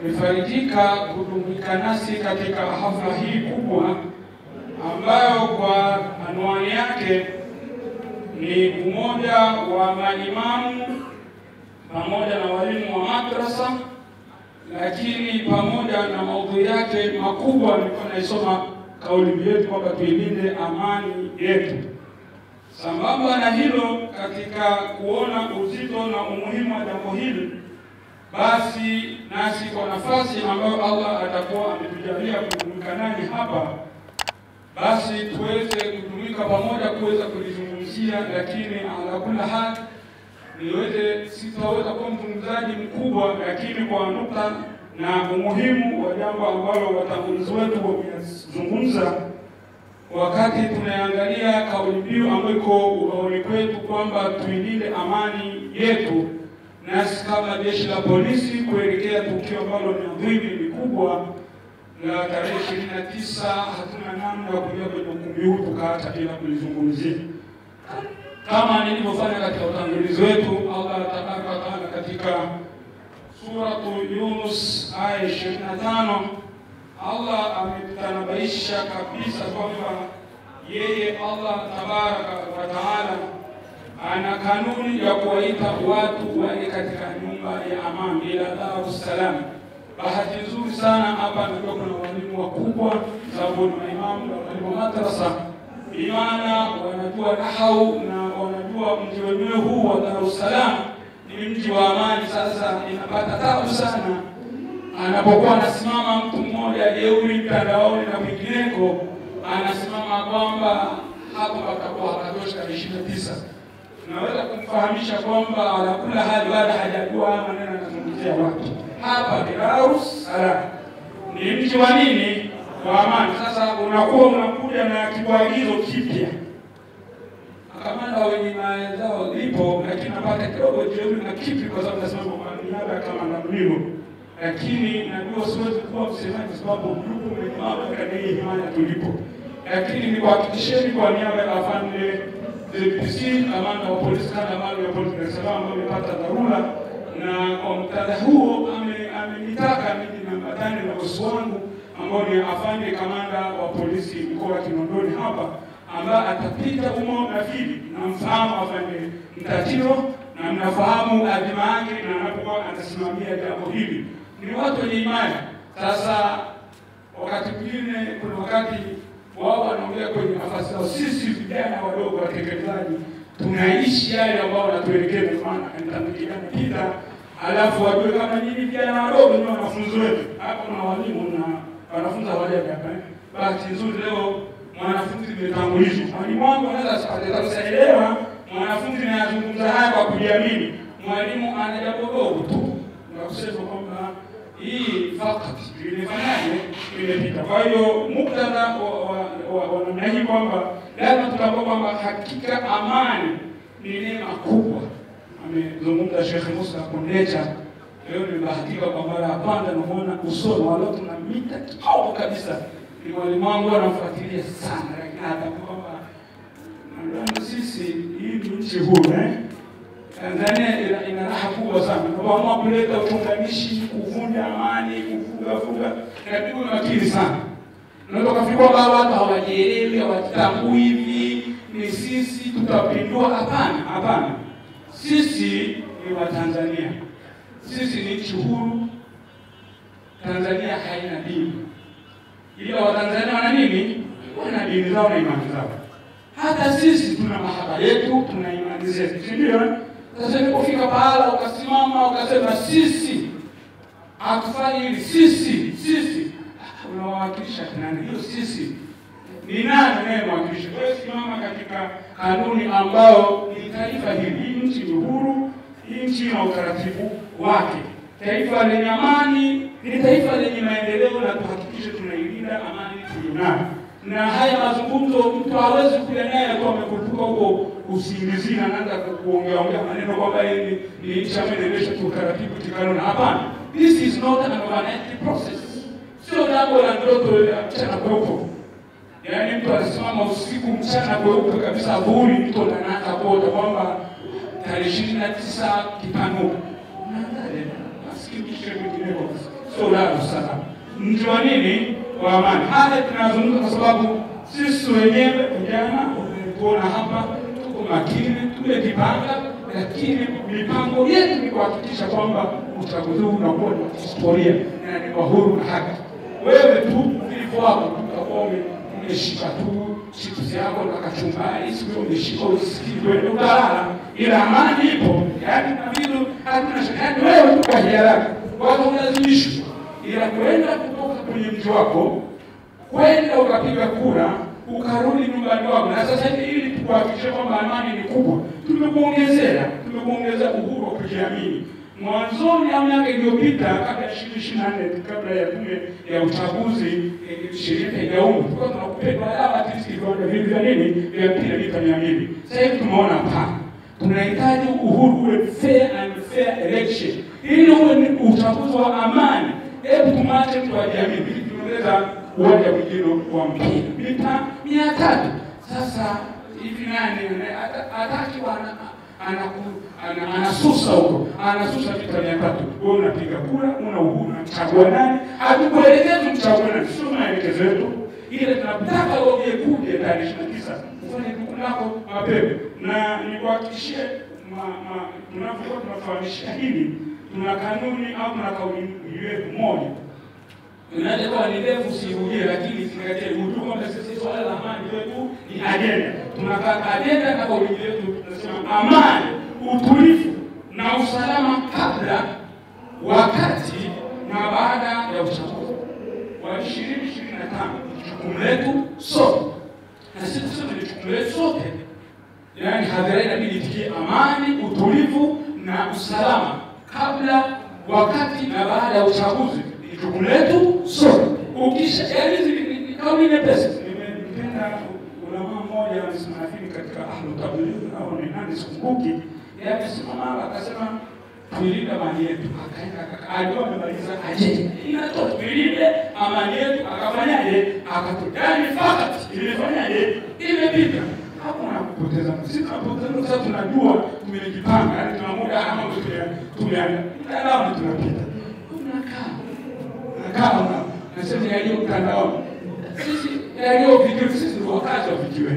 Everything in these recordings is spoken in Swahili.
Nimefarijika kujumuika nasi katika hafla hii kubwa ambayo kwa anwani yake ni umoja wa maimamu pamoja na walimu wa madrasa, lakini pamoja na maudhui yake makubwa nilikuwa naisoma kauli yetu kwamba tuilinde amani yetu. Sambamba na hilo, katika kuona uzito na umuhimu wa jambo hili, basi nasi kwa nafasi ambayo Allah atakuwa ametujalia kujumuika nani hapa, basi tuweze kujumuika pamoja kuweza kulizungumzia. Lakini ala kula hali sitaweza kuwa mzungumzaji mkubwa, lakini kwa nukta na umuhimu wa jambo ambalo watangulizi wetu wamezungumza, wakati tunaangalia kauli mbiu ambayo iko ubaoni kwetu kwamba tuilinde amani yetu, nasi kama jeshi la polisi kuelekea tukio ambalo ni adhimu kubwa la tarehe 29, hatuna namna ya kuja kwenye ukumbi huu tukaacha bila kulizungumzia. Kama nilivyofanya katika utangulizi wetu, Allah tabaraka wa taala katika suratu Yunus aya 25, Allah ametanabaisha kabisa kwamba yeye Allah tabaraka wa taala ana kanuni ya kuwaita watu waje katika nyumba ya amani, ila Darus Salam. Bahati nzuri sana hapa ndio kuna walimu wakubwa, sababu ni maimamu na walimu wa madrasa, imana wanajua nahau na wanajua mji wenyewe huu wa Darus Salam ni mji wa amani. Sasa inapata taabu sana anapokuwa anasimama mtu mmoja jeuri mtandaoni na mwingineko, anasimama kwamba hapo patakuwa hakatoshi 29. Naweza kumfahamisha kwamba ala kula hali wala hajajua maneno yanazungumzia watu. Hapa ni Darus Salam, ni mji wa nini? Wa amani. Sasa unakuwa unakuja na kiagizo kipya. Kamanda wenye maelezao lipo, lakini napata kidogo jeuri na kipi kwa sababu nasema kwa niaba kama na mlimo. Lakini najua siwezi kuwa msemaji sababu yuko mwenye katika hii himaya tulipo. Lakini ni kuhakikisheni kwa niaba ya afande DPC, kamanda wa polisi kanda maalum ya polisi Dar es Salaam, ambaye amepata dharura, na kwa mtada huo amenitaka mimi niambatane na bosi wangu ambao ni afande kamanda wa polisi mkoa wa Kinondoni hapa, ambaye atapita humo na fili na mfahamu afande Mtatiro na mnafahamu adhima yake, na anapokuwa atasimamia jambo hili ni watu wenye imani. Sasa wakati mwingine kuna wakati wao wanaongea kwenye nafasi zao, sisi vijana wadogo watekelezaji tunaishi yale ambao wanatuelekeza, maana nitamkijana pita alafu wajue kama nyinyi vijana wadogo ni wanafunzi wetu. Hapo kuna walimu na wanafunzi wale hapa. Bahati nzuri leo mwanafunzi nimetangulizwa. Mwalimu wangu anaweza kuelewa mwanafunzi anazungumza haya kwa kujiamini. Mwalimu ana jambo dogo tu na kusema kwamba hii fakati imefanyaje, imepita. Kwa hiyo muktadha wa namna hii kwamba lazima tutambue kwamba hakika amani ni neema kubwa. Amezungumza Sheikh Musa Kundecha, leo nimebahatika kwa mara ya kwanza namuona usoni, wala tunamita kidogo kabisa. Ni mwalimu wangu anamfuatilia sana, lakini hata kwamba sisi hii ni nchi huru Tanzania ina raha kubwa sana. Kwa kuleta ufunganishi, kuvunja amani, kufuga inapigwa makini sana. Unaweza kufikiri kwamba watu hawajielewi, hawatambui hivi ni sisi tutapindua. Hapana. Sisi ni wa Tanzania. Sisi ni nchi huru. Tanzania haina dini. Ila wa Tanzania wana nini? Wana dini zao na imani zao. Hata sisi tuna mahaba yetu, tuna imani zetu. Ndio. Sasa nilipofika pahala ukasimama ukasema sisi hatufanyi hili, sisi unawakilisha nani? Hiyo sisi ni nani anayemwakilisha? Wewe simama katika kanuni ambao ni taifa hili, nchi ni huru, nchi na utaratibu wake. Taifa lenye amani ni taifa lenye maendeleo, na tuhakikishe tunailinda amani tunayo. Na haya mazungumzo mtu hawezi kuja naye kwa amekutuka huko usingizini anaanza kuongea maneno kwamba ni nchi inaendeshwa kwa utaratibu tikano. Hapana, this is not an overnight process. Sio jambo la ndoto ya mchana kweupe. Yaani mtu alisimama usiku mchana kweupe kabisa buri mtu anaanza kuota kwamba tarehe 29 kitano. sio Dar es Salaam. Mji wa nini? Wa amani. Haya tunazungumza kwa sababu sisi wenyewe vijana tunaona hapa tuko makini, tumejipanga, lakini mipango yetu ni kuhakikisha kwamba uchaguzi unakuwa na historia na ni wa huru na haki. Wewe tu vilivyo hapo utakuwa umeshika tu chips yako na kachumbari, sio umeshika usikii wewe utalala, ila amani ipo. Yaani na vitu hatuna shaka, wewe tu kwa hiari watu wanazidishwa, ila kwenda kutoka kwenye mji wako kwenda ukapiga kura ukarudi nyumbani wako. Na sasa hivi ili kuhakikisha kwamba amani ni kubwa, tumekuongezea uhuru wa kujiamini. Mwanzoni au miaka iliyopita kabla ya 2024 kabla ya tume ya uchaguzi sheria inaumba tulikuwa tunakupenda dawa tisi kwa vile nini vya mpira vita 200. Sasa hivi tumeona hapana, tunahitaji uhuru uwe fair and fair election ili uwe ni uchaguzi wa amani. Hebu tumache mtu ajiamini. Tunaongeza uwanja mwingine wa mpira mita 300. Sasa hivi nani hataki anasusa huko, anasusa vita 300. Wewe unapiga kura, una uhuru, unachagua nani, hatukuelekeza mchague nani, sio maelekezo yetu. Ile tunataka wewe kuja tarehe 29 ufanye jukumu lako mapema. Na nikuhakikishie tunapokuwa tunafahamisha hili, tuna kanuni au tuna kauli yetu moja. Unaweza kuwa ni ndefu usirudie, lakini zingatia ujumbe kwamba sisi swala la amani yetu ni agenda. Tunakaa agenda na kauli yetu tunasema amani, utulivu na usalama kabla, wakati na baada ya uchaguzi wa 2025. Jukumu letu sote. Na sisi tuseme ni jukumu letu sote. Yaani hadhara inabidi itikie amani, utulivu na usalama kabla, wakati na baada ya uchaguzi. Jukumu letu sote. Ukisha hizi ni kauli nyepesi. Nimependa ulama mmoja msimafini katika Ahlu Tabligh au ni nani sikumbuki, yeye amesimama akasema tuilinde amani yetu. Akaenda akajua amemaliza aje. Inatoa tuilinde amani yetu, akafanyaje? Akatudani fakati. Imefanyaje? Imepita. Hakuna kupoteza. Sisi tunapoteza sasa tunajua tumejipanga, yani tuna muda ama tumeandaa tunapita. Kama nasema yaliyo mtandaoni, sisi yaliyo video, sisi ndio wakazi wa video.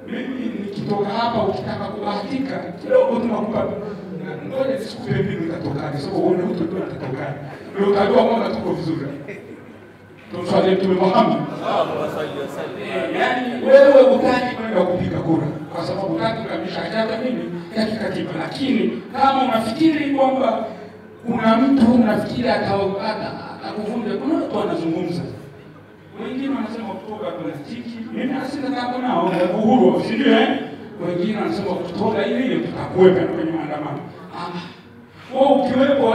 Mimi nikitoka hapa ukitaka kubahatika kidogo tunakupa ngoja sikupe mimi nitatoka, sababu uone mtu ndio atatoka, ndio utajua kwamba tuko vizuri. Tumswalie Mtume Muhammad sallallahu alaihi wasallam. Yaani wewe utaki kwenda kupiga kura kwa sababu utaki kukamilisha haki nini ya kikatiba, lakini kama unafikiri kwamba kuna mtu unafikiri akuvunja, kuna watu wanazungumza. Wengine wanasema Oktoba plastiki. Mimi nasema kama nao uhuru, si ndio? Wengine wanasema Oktoba ile tutakuweka kwenye maandamano. Wewe ukiwepo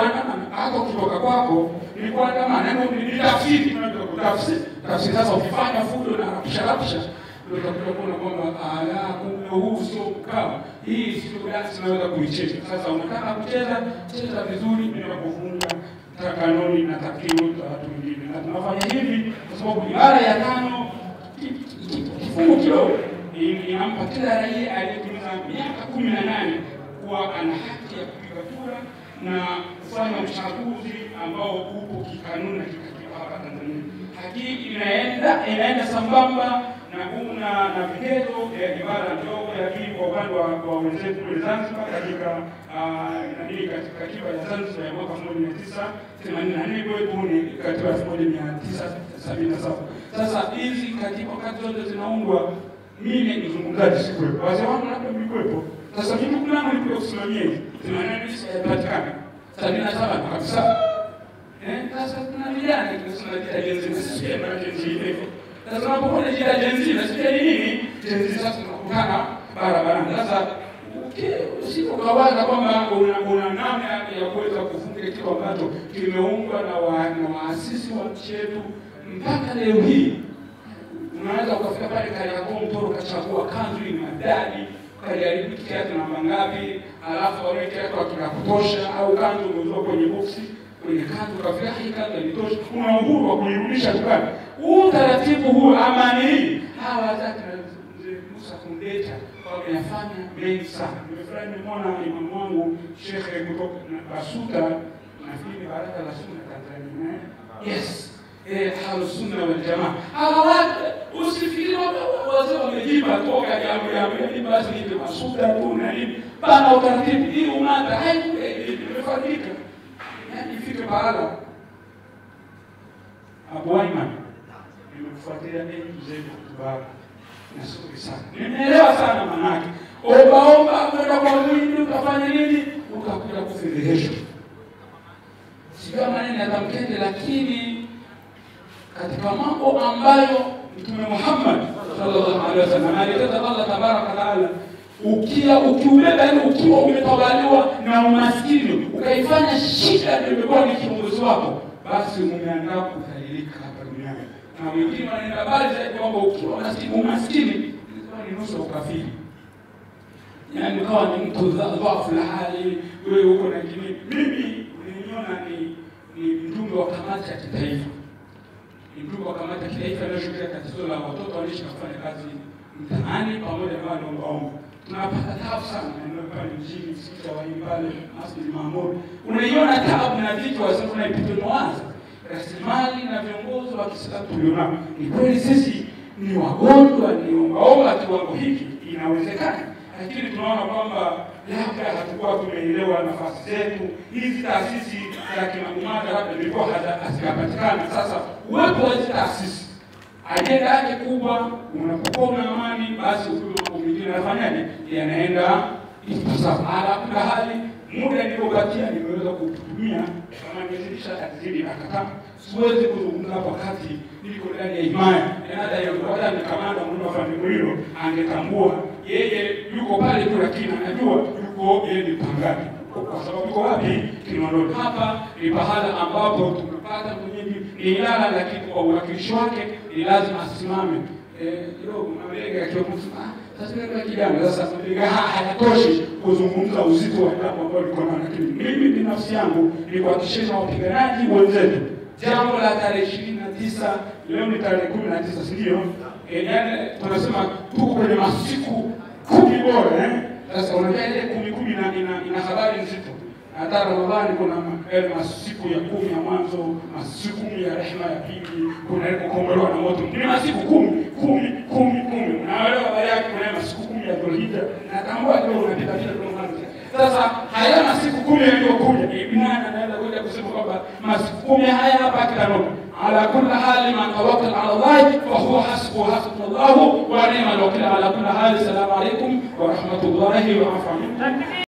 hata ukitoka kwako ni kuandamana, ni tafsiri tunataka tafsiri. Sasa ukifanya fujo na rapsha ndio utakuwa kwamba kumbe huu sio kama hii sio dance naweza kuicheza. Sasa unataka kucheza, cheza vizuri bila kuvunja kanuni na takwimu za watu wengine. Na tunafanya hivi kwa sababu ibara ya 5 kifungu kidogo inampa kila raia aliyetimiza miaka 18 kuwa ana haki ya kupiga kura na kufanya uchaguzi ambao upo kikanuni na kikatiba hapa Tanzania. Haki inaenda sambamba na vigezo vya ibara ndogo ya pili kwa upande wa wenzetu wa Zanzibar katika katiba ya Zanzibar ya mwaka 1984 kwetu ni katiba ya 1977. Sasa hizi katiba wakati zote zinaundwa, mimi ni mzungumzaji sikuwepo, wazee wangu labda mlikuwepo. Sasa mimi kuna mambo nilikuwa kusimamia 84 yapatikana 77 kabisa. Sasa kuna vijana tunasema jenzi, sisi kama jenzi hivyo. Sasa tunapokuwa jina jenzi na sisi nini? Jenzi sasa tunakutana barabarani. Sasa usipokawaza kwamba una namna ya kuweza kufunga kitu ambacho kimeungwa na waasisi wa nchi yetu mpaka leo hii. Unaweza ukafika pale Kariakoo Mtoro ukachagua kanzu ni madadi, ukajaribu kiatu namba ngapi, alafu wale kiatu hakikutosha au kanzu umezoa kwenye boksi, kwenye kanzu kafika hii kanzu inatosha, una uhuru wa kuirudisha dukani. Huu taratibu huu amani hii hawa wazaki na Musa Kundeta wamefanya mengi sana. Nimefurahi nimeona imamu wangu Sheikh kutoka Basuta nafikiri Baraza la Sunna Tanzania Yes. Ahlus Sunna wal Jamaa. Hawa usifikiri wazee wamejipa toka jambo ya basi ni masuda tu na nini. Bana utaratibu hii umata imefanyika. Yaani ifike bahala Abu Ayman nimefuatilia mzee kutuba na sio sana. Nimeelewa sana manake. Omba kwenda kwa Mungu utafanya nini? Utakuja kufedheheshwa. Sio maneno yatamkende, lakini katika mambo ambayo Mtume Muhammad sallallahu alaihi wasallam alikaza Allah tabaraka taala, ukiubeba ukiwa umetawaliwa na umaskini ukaifanya shida ndio imekuwa ni kiongozi wako, basi umeandaa kudhalilika hapa duniani. Na wengine wanaenda mbali zaidi kwamba ukiwa umaskini ni nusu ukafiri. Yaani kama ni mtu dhaifu la hali, wewe uko na kini. Mimi niliona ni mjumbe wa kamati ya kitaifa. Mjumbe wa kamati ya kitaifa anashughulikia tatizo la watoto wanaoishi kufanya kazi mtaani pamoja na wale ambao tunapata taabu sana na pale mjini sisi wa pale Masjid Maamur. Unaiona taabu na vitu wasema tunaipita mwanzo. Rasilimali na viongozi wa Kiislamu tuliona. Ni kweli sisi ni wagonjwa, ni omba kiwango hiki inawezekana. Lakini tunaona kwamba labda hatakuwa tumeelewa nafasi zetu. Hizi taasisi za kimaumada labda zilikuwa hazikapatikana. Sasa uwepo wa hizi taasisi, ajenda yake kubwa, unapokuwa na amani, basi mambo mengine yanafanyaje? Yanaenda ipasavyo. Kwa hali muda niliobakia nimeweza kutumia kama nimezidisha tazidi akata. Siwezi kuzungumza wakati niko ndani ya himaya. Hata yote ni kamanda mmoja wa familia hilo angetambua yeye yuko pale tu, lakini anajua yuko yeye ni Pangani. Kwa sababu yuko wapi? Kinondoni. Hapa ni pahala ambapo tunapata mwenyeji ni ilala, lakini kwa uwakilishi wake ni lazima asimame. Kidogo mabega yakiwa sasa ndio kijana sasa mabega hayatoshi kuzungumza uzito wa jambo ambalo liko na. Lakini mimi binafsi yangu ni kuhakikisha wapiganaji wenzetu jambo la tarehe 29, leo ni tarehe 19, si ndio? Yaani tunasema tuko kwenye masiku 10 bora Sasa unajua ile 10 ina habari nzito. Hata Ramadhani kuna masiku ya 10 ya mwanzo, masiku 10 ya rehema ya pili, kuna ile kukombolewa na moto. Ni masiku 10. Na wale habari yake kuna masiku 10 ya Dhulhijja. Na tambua leo unapita bila kuanza. Sasa haya masiku 10 yaliyokuja, Ibn anaweza kuja kusema kwamba masiku 10 haya hapa kitanoka. على كل حال من توكل على الله فهو حسبه الله ونعم الوكيل. على كل حال السلام عليكم ورحمة الله وبركاته.